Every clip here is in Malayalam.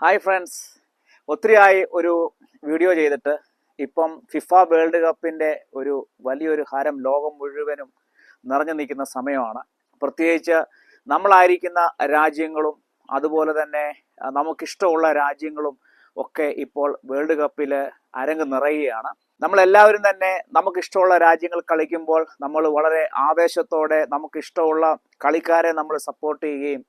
ഹായ് ഫ്രണ്ട്സ്, ഒത്തിരിയായി ഒരു വീഡിയോ ചെയ്തിട്ട്. ഇപ്പം ഫിഫ വേൾഡ് കപ്പിൻ്റെ വലിയൊരു ഹരം ലോകം മുഴുവനും നിറഞ്ഞു നിൽക്കുന്ന സമയമാണ്. പ്രത്യേകിച്ച് നമ്മളായിരിക്കുന്ന രാജ്യങ്ങളും അതുപോലെ തന്നെ നമുക്കിഷ്ടമുള്ള രാജ്യങ്ങളും ഒക്കെ ഇപ്പോൾ വേൾഡ് കപ്പിൽ അരങ്ങ് നിറയുകയാണ്. നമ്മളെല്ലാവരും തന്നെ നമുക്കിഷ്ടമുള്ള രാജ്യങ്ങൾ കളിക്കുമ്പോൾ നമ്മൾ വളരെ ആവേശത്തോടെ നമുക്കിഷ്ടമുള്ള കളിക്കാരെ നമ്മൾ സപ്പോർട്ട് ചെയ്യുകയും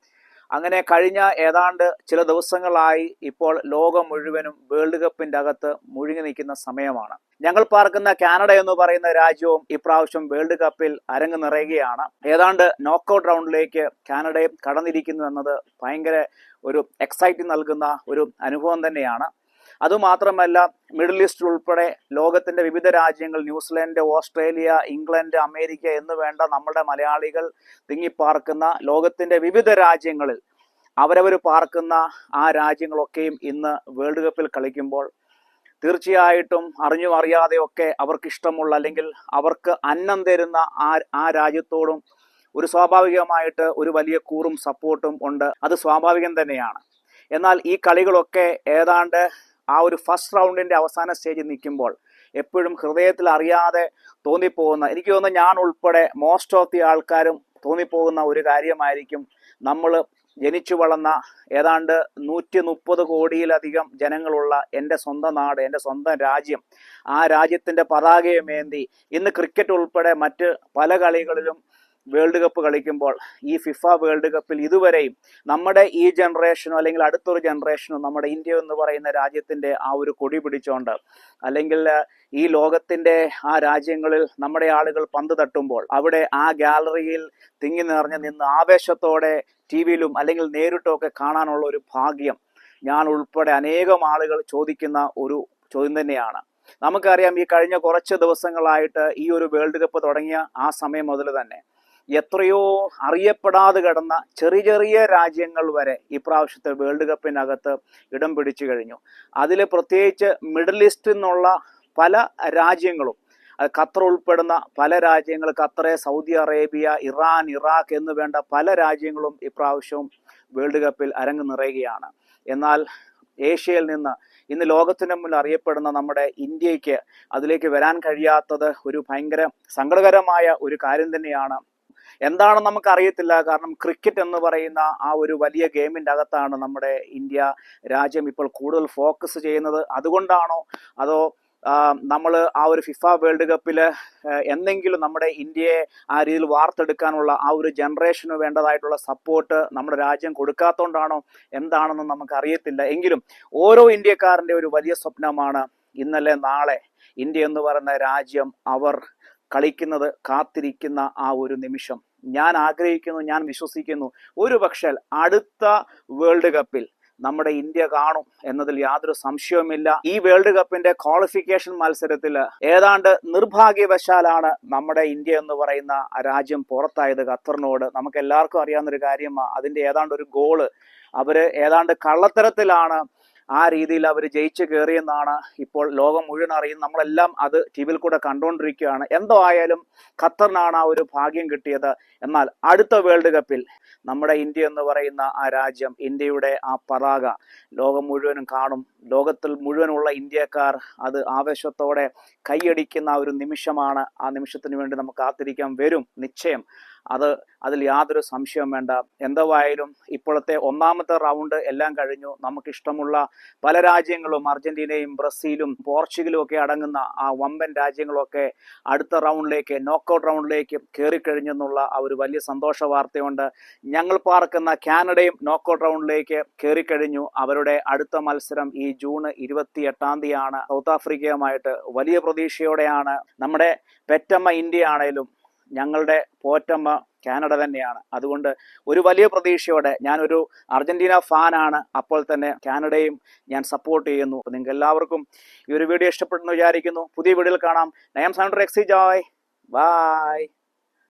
അങ്ങനെ കഴിഞ്ഞ ഏതാണ്ട് ചില ദിവസങ്ങളായി ഇപ്പോൾ ലോകം മുഴുവനും വേൾഡ് കപ്പിൻ്റെ അകത്ത് മുഴുകി നിൽക്കുന്ന സമയമാണ്. ഞങ്ങൾ പാർക്കുന്ന കാനഡ എന്ന് പറയുന്ന രാജ്യവും ഇപ്രാവശ്യം വേൾഡ് കപ്പിൽ അരങ്ങ് നിറയുകയാണ്. ഏതാണ്ട് നോക്കൌട്ട് റൗണ്ടിലേക്ക് കാനഡയും കടന്നിരിക്കുന്നു എന്നത് ഭയങ്കര ഒരു എക്സൈറ്റിംഗ് നൽകുന്ന ഒരു അനുഭവം തന്നെയാണ്. അതുമാത്രമല്ല, മിഡിൽ ഈസ്റ്റ് ഉൾപ്പെടെ ലോകത്തിന്റെ വിവിധ രാജ്യങ്ങൾ, ന്യൂസിലൻഡ്, ഓസ്ട്രേലിയ, ഇംഗ്ലണ്ട്, അമേരിക്ക എന്ന് വേണ്ട നമ്മുടെ മലയാളികൾ തിങ്ങിപ്പാർക്കുന്ന ലോകത്തിന്റെ വിവിധ രാജ്യങ്ങളിൽ അവരവർ പാർക്കുന്ന ആ രാജ്യങ്ങളൊക്കെയും ഇന്ന് വേൾഡ് കപ്പിൽ കളിക്കുമ്പോൾ തീർച്ചയായിട്ടും അറിഞ്ഞും അറിയാതെയൊക്കെ അവർക്കിഷ്ടമുള്ള അല്ലെങ്കിൽ അവർക്ക് അന്നം തരുന്ന ആ രാജ്യത്തോടും ഒരു സ്വാഭാവികമായിട്ട് ഒരു വലിയ കൂറും സപ്പോർട്ടും ഉണ്ട്. അത് സ്വാഭാവികം തന്നെയാണ്. എന്നാൽ ഈ കളികളൊക്കെ ഏതാണ്ട് ആ ഒരു ഫസ്റ്റ് റൗണ്ടിന്റെ അവസാന സ്റ്റേജിൽ നിൽക്കുമ്പോൾ എപ്പോഴും ഹൃദയത്തിൽ അറിയാതെ തോന്നിപ്പോകുന്ന, എനിക്ക് തോന്നുന്നു ഞാൻ ഉൾപ്പെടെ മോസ്റ്റ് ഓഫ് ദി ആൾക്കാരും തോന്നിപ്പോകുന്ന ഒരു കാര്യമായിരിക്കും, നമ്മൾ ജനിച്ചു വളർന്ന ഏതാണ്ട് 130 കോടിയിലധികം ജനങ്ങളുള്ള എൻ്റെ സ്വന്തം നാട്, എൻ്റെ സ്വന്തം രാജ്യം, ആ രാജ്യത്തിൻ്റെ പതാകയുമേന്തി ഇന്ന് ക്രിക്കറ്റ് ഉൾപ്പെടെ മറ്റ് പല കളികളിലും വേൾഡ് കപ്പ് കളിക്കുമ്പോൾ ഈ ഫിഫ വേൾഡ് കപ്പിൽ ഇതുവരെയും നമ്മുടെ ഈ ജനറേഷനോ അല്ലെങ്കിൽ അടുത്തൊരു ജനറേഷനോ നമ്മുടെ ഇന്ത്യ എന്ന് പറയുന്ന രാജ്യത്തിൻ്റെ ആ ഒരു കൊടി പിടിച്ചുകൊണ്ട് അല്ലെങ്കിൽ ഈ ലോകത്തിൻ്റെ ആ രാജ്യങ്ങളിൽ നമ്മുടെ ആളുകൾ പന്ത് തട്ടുമ്പോൾ അവിടെ ആ ഗാലറിയിൽ തിങ്ങി നിറഞ്ഞു നിന്ന് ആവേശത്തോടെ ടിവിയിലും അല്ലെങ്കിൽ നേരിട്ടും ഒക്കെ കാണാനുള്ള ഒരു ഭാഗ്യം ഞാൻ ഉൾപ്പെടെ അനേകം ആളുകൾ ചോദിക്കുന്ന ഒരു ചോദ്യം തന്നെയാണ്. നമുക്കറിയാം, ഈ കഴിഞ്ഞ കുറച്ച് ദിവസങ്ങളായിട്ട് ഈ ഒരു വേൾഡ് കപ്പ് തുടങ്ങിയ ആ സമയം മുതൽ തന്നെ എത്രയോ അറിയപ്പെടാതെ കിടന്ന ചെറിയ ചെറിയ രാജ്യങ്ങൾ വരെ ഇപ്രാവശ്യത്തെ വേൾഡ് കപ്പിനകത്ത് ഇടം പിടിച്ചു കഴിഞ്ഞു. അതിൽ പ്രത്യേകിച്ച് മിഡിൽ ഈസ്റ്റിൽ നിന്നുള്ള പല രാജ്യങ്ങളും, ഖത്തർ ഉൾപ്പെടുന്ന പല രാജ്യങ്ങൾ, Qatar, Saudi Arabia, Iran, Iraq എന്ന് വേണ്ട പല രാജ്യങ്ങളും ഇപ്രാവശ്യവും വേൾഡ് കപ്പിൽ അരങ്ങ് നിറയുകയാണ്. എന്നാൽ ഏഷ്യയിൽ നിന്ന് ഇന്ന് ലോകത്തിന് മുന്നിൽ അറിയപ്പെടുന്ന നമ്മുടെ ഇന്ത്യക്ക് അതിലേക്ക് വരാൻ കഴിയാത്തത് ഒരു ഭയങ്കര സങ്കടകരമായ ഒരു കാര്യം തന്നെയാണ്. എന്താണെന്ന് നമുക്കറിയത്തില്ല. കാരണം ക്രിക്കറ്റ് എന്ന് പറയുന്ന ആ ഒരു വലിയ ഗെയിമിൻ്റെ അകത്താണ് നമ്മുടെ ഇന്ത്യ രാജ്യം ഇപ്പോൾ കൂടുതൽ ഫോക്കസ് ചെയ്യുന്നത്. അതുകൊണ്ടാണോ അതോ നമ്മൾ ആ ഒരു ഫിഫ വേൾഡ് കപ്പിൽ എന്തെങ്കിലും നമ്മുടെ ഇന്ത്യയെ ആ രീതിയിൽ വാർത്തെടുക്കാനുള്ള ആ ഒരു ജനറേഷന് വേണ്ടതായിട്ടുള്ള സപ്പോർട്ട് നമ്മുടെ രാജ്യം കൊടുക്കാത്തതുകൊണ്ടാണോ എന്താണെന്ന് നമുക്കറിയത്തില്ല. എങ്കിലും ഓരോ ഇന്ത്യക്കാരൻ്റെ ഒരു വലിയ സ്വപ്നമാണ് ഇന്നലെ നാളെ ഇന്ത്യ എന്ന് പറയുന്ന രാജ്യം അവർ കളിക്കുന്നത്, കാത്തിരിക്കുന്ന ആ ഒരു നിമിഷം. ഞാൻ ആഗ്രഹിക്കുന്നു, ഞാൻ വിശ്വസിക്കുന്നു, ഒരു പക്ഷേ അടുത്ത വേൾഡ് കപ്പിൽ നമ്മുടെ ഇന്ത്യ കാണും എന്നതിൽ യാതൊരു സംശയവുമില്ല. ഈ വേൾഡ് കപ്പിന്റെ ക്വാളിഫിക്കേഷൻ മത്സരത്തിൽ ഏതാണ്ട് നിർഭാഗ്യവശാലാണ് നമ്മുടെ ഇന്ത്യ എന്ന് പറയുന്ന രാജ്യം പുറത്തായത് ഖത്തറിനോട്. നമുക്ക് എല്ലാവർക്കും അറിയാവുന്ന ഒരു കാര്യമാണ്. അതിന്റെ ഏതാണ്ട് ഒരു ഗോള് അവര് ഏതാണ്ട് കള്ളത്തരത്തിലാണ് ആ രീതിയിൽ അവർ ജയിച്ചു കയറിയെന്നാണ് ഇപ്പോൾ ലോകം മുഴുവൻ അറിയുന്നത്. നമ്മളെല്ലാം അത് ടിവിയിൽ കൂടെ കണ്ടുകൊണ്ടിരിക്കുകയാണ്. എന്തോ ആയാലും ഖത്തറിനാണ് ആ ഒരു ഭാഗ്യം കിട്ടിയത്. എന്നാൽ അടുത്ത വേൾഡ് കപ്പിൽ നമ്മുടെ ഇന്ത്യ എന്ന് പറയുന്ന ആ രാജ്യം, ഇന്ത്യയുടെ ആ പതാക ലോകം മുഴുവനും കാണും. ലോകത്തിൽ മുഴുവനുള്ള ഇന്ത്യക്കാർ അത് ആവേശത്തോടെ കൈയടിക്കുന്ന ഒരു നിമിഷമാണ്. ആ നിമിഷത്തിന് വേണ്ടി നമുക്ക് കാത്തിരിക്കാൻ വരും നിശ്ചയം. അതിൽ യാതൊരു സംശയവും വേണ്ട. എന്തായാലും ഇപ്പോഴത്തെ ഒന്നാമത്തെ റൗണ്ട് എല്ലാം കഴിഞ്ഞു. നമുക്കിഷ്ടമുള്ള പല രാജ്യങ്ങളും, അർജന്റീനയും ബ്രസീലും പോർച്ചുഗലും ഒക്കെ അടങ്ങുന്ന ആ വമ്പൻ രാജ്യങ്ങളൊക്കെ അടുത്ത റൗണ്ടിലേക്ക്, നോക്കൌട്ട് റൗണ്ടിലേക്ക് കയറിക്കഴിഞ്ഞെന്നുള്ള ആ ഒരു വലിയ സന്തോഷ വാർത്തയുണ്ട്. ഞങ്ങൾ പാർക്കുന്ന കാനഡയും നോക്കൌട്ട് റൗണ്ടിലേക്ക് കയറിക്കഴിഞ്ഞു. അവരുടെ അടുത്ത മത്സരം ഈ ജൂൺ 28 സൗത്ത് ആഫ്രിക്കയുമായിട്ട്. വലിയ പ്രതീക്ഷയോടെയാണ്. നമ്മുടെ പെറ്റമ്മ ഇന്ത്യ ആണേലും ഞങ്ങളുടെ പോറ്റമ്മ കാനഡ തന്നെയാണ്. അതുകൊണ്ട് ഒരു വലിയ പ്രതീക്ഷയോടെ, ഞാനൊരു അർജന്റീന ഫാനാണ്, അപ്പോൾ തന്നെ കാനഡയും ഞാൻ സപ്പോർട്ട് ചെയ്യുന്നു. നിങ്ങൾക്ക് എല്ലാവർക്കും ഈ ഒരു വീഡിയോ ഇഷ്ടപ്പെട്ടെന്ന് വിചാരിക്കുന്നു. പുതിയ വീഡിയോയിൽ കാണാം. I am Senator XC Joy. Bye.